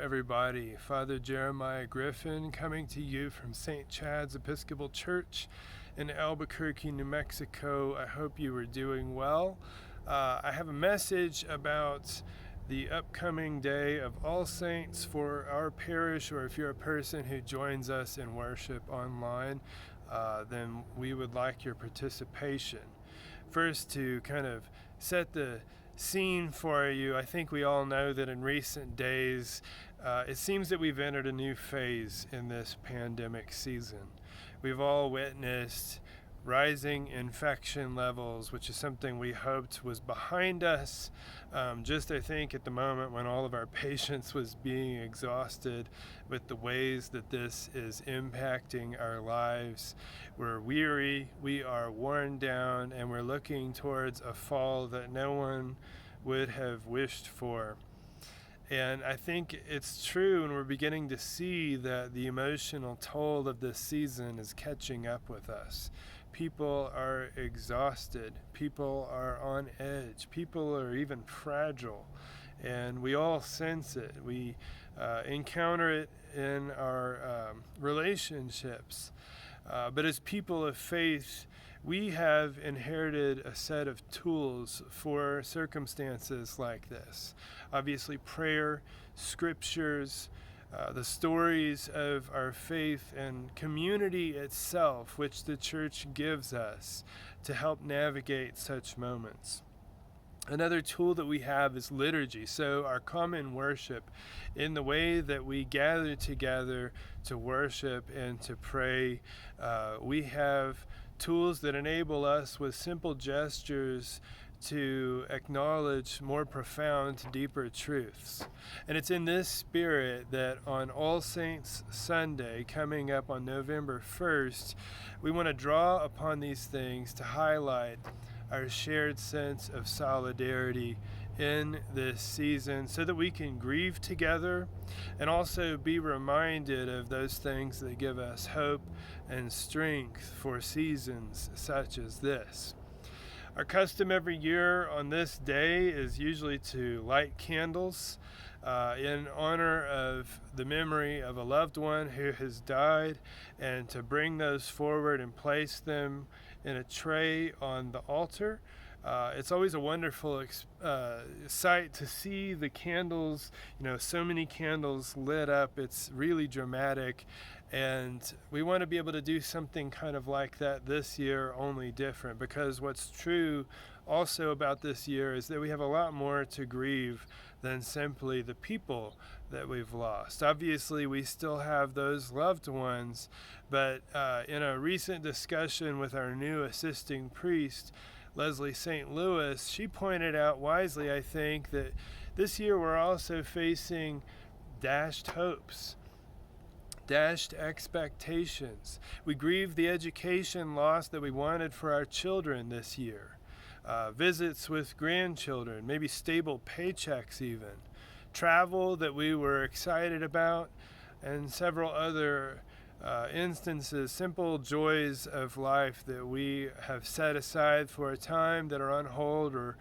everybody. Father Jeremiah Griffin coming to you from St. Chad's Episcopal Church in Albuquerque, New Mexico. I hope you are doing well. I have a message about the upcoming day of All Saints for our parish, or if you're a person who joins us in worship online, then we would like your participation. First, to kind of set the scene for you, I think we all know that in recent days, it seems that we've entered a new phase in this pandemic season. We've all witnessed rising infection levels, which is something we hoped was behind us. I think at the moment when all of our patience was being exhausted with the ways that this is impacting our lives. We're weary, we are worn down, and we're looking towards a fall that no one would have wished for. And I think it's true, and we're beginning to see that the emotional toll of this season is catching up with us. People are exhausted. People are on edge. People are even fragile. And we all sense it. We encounter it in our relationships. But as people of faith, we have inherited a set of tools for circumstances like this. Obviously, prayer, scriptures, the stories of our faith and community itself, which the church gives us to help navigate such moments. Another tool that we have is liturgy, so our common worship, in the way that we gather together to worship and to pray. We have tools that enable us with simple gestures to acknowledge more profound, deeper truths. And it's in this spirit that on All Saints Sunday, coming up on November 1st, we want to draw upon these things to highlight our shared sense of solidarity in this season so that we can grieve together and also be reminded of those things that give us hope and strength for seasons such as this. Our custom every year on this day is usually to light candles in honor of the memory of a loved one who has died, and to bring those forward and place them in a tray on the altar. It's always a wonderful sight to see the candles, so many candles lit up. It's really dramatic. And we want to be able to do something kind of like that this year, only different, because what's true also about this year is that we have a lot more to grieve than simply the people that we've lost. Obviously, we still have those loved ones, but in a recent discussion with our new assisting priest, Leslie St. Louis, she pointed out wisely, I think, that this year we're also facing dashed hopes, dashed expectations. We grieve the education loss that we wanted for our children this year. Visits with grandchildren, maybe stable paychecks even. Travel that we were excited about, and several other instances, simple joys of life that we have set aside for a time that are on hold, or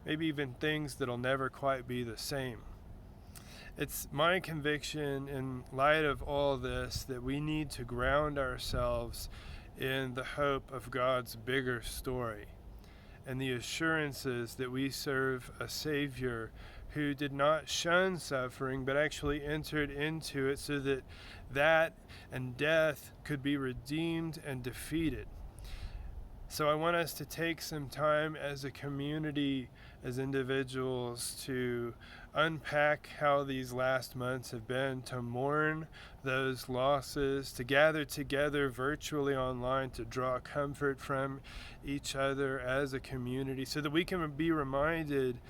maybe even things that'll never quite be the same. It's my conviction in light of all this that we need to ground ourselves in the hope of God's bigger story and the assurances that we serve a Savior who did not shun suffering but actually entered into it so that that and death could be redeemed and defeated. So I want us to take some time as a community, as individuals, to unpack how these last months have been, to mourn those losses, to gather together virtually online to draw comfort from each other as a community so that we can be reminded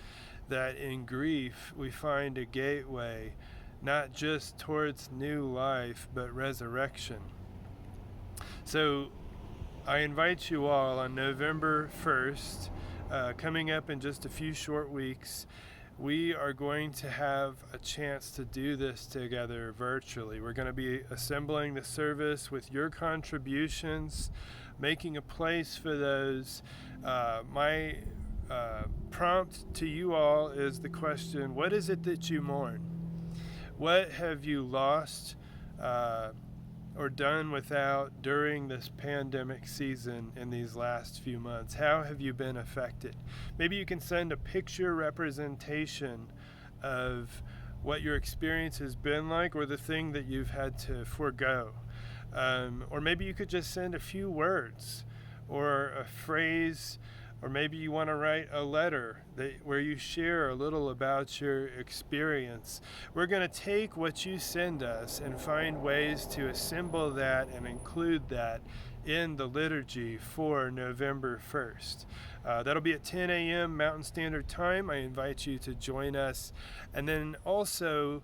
that in grief we find a gateway not just towards new life but resurrection. So I invite you all on November 1st, coming up in just a few short weeks, we are going to have a chance to do this together virtually. We're going to be assembling the service with your contributions, making a place for those. My prompt to you all is the question, what is it that you mourn? What have you lost or done without during this pandemic season in these last few months? How have you been affected? Maybe you can send a picture representation of what your experience has been like, or the thing that you've had to forego. Or maybe you could just send a few words or a phrase, or maybe you want to write a letter where you share a little about your experience. We're going to take what you send us and find ways to assemble that and include that in the liturgy for November 1st. That'll be at 10 a.m. Mountain Standard Time. I invite you to join us. And then also,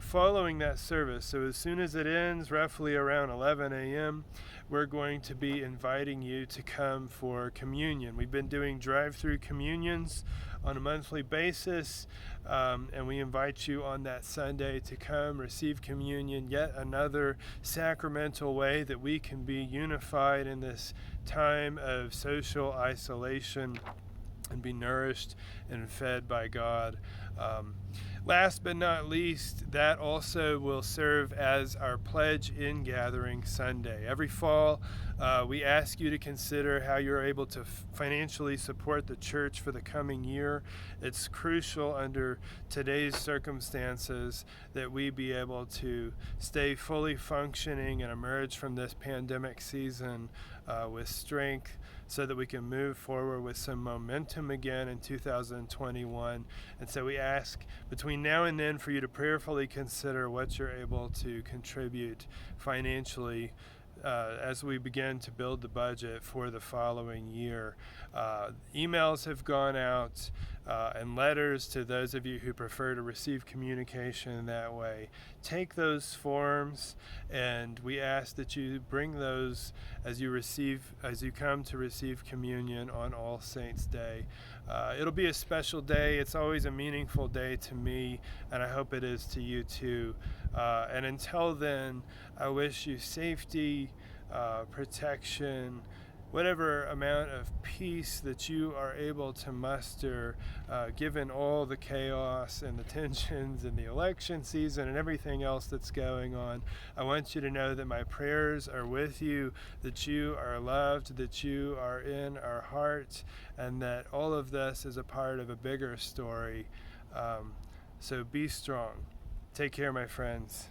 following that service, so as soon as it ends, roughly around 11 a.m., we're going to be inviting you to come for communion. We've been doing drive-through communions on a monthly basis, and we invite you on that Sunday to come receive communion, yet another sacramental way that we can be unified in this time of social isolation and be nourished and fed by God. Last but not least, that also will serve as our Pledge in Gathering Sunday. Every fall, we ask you to consider how you're able to financially support the church for the coming year. It's crucial under today's circumstances that we be able to stay fully functioning and emerge from this pandemic season with strength, so that we can move forward with some momentum again in 2021. And so we ask between now and then for you to prayerfully consider what you're able to contribute financially as we begin to build the budget for the following year. Emails have gone out and letters to those of you who prefer to receive communication that way. Take those forms, and we ask that you bring those as you come to receive communion on All Saints' Day. It'll be a special day. It's always a meaningful day to me, and I hope it is to you too. And until then, I wish you safety, protection, whatever amount of peace that you are able to muster, given all the chaos and the tensions and the election season and everything else that's going on. I want you to know that my prayers are with you, that you are loved, that you are in our hearts, and that all of this is a part of a bigger story. So be strong. Take care, my friends.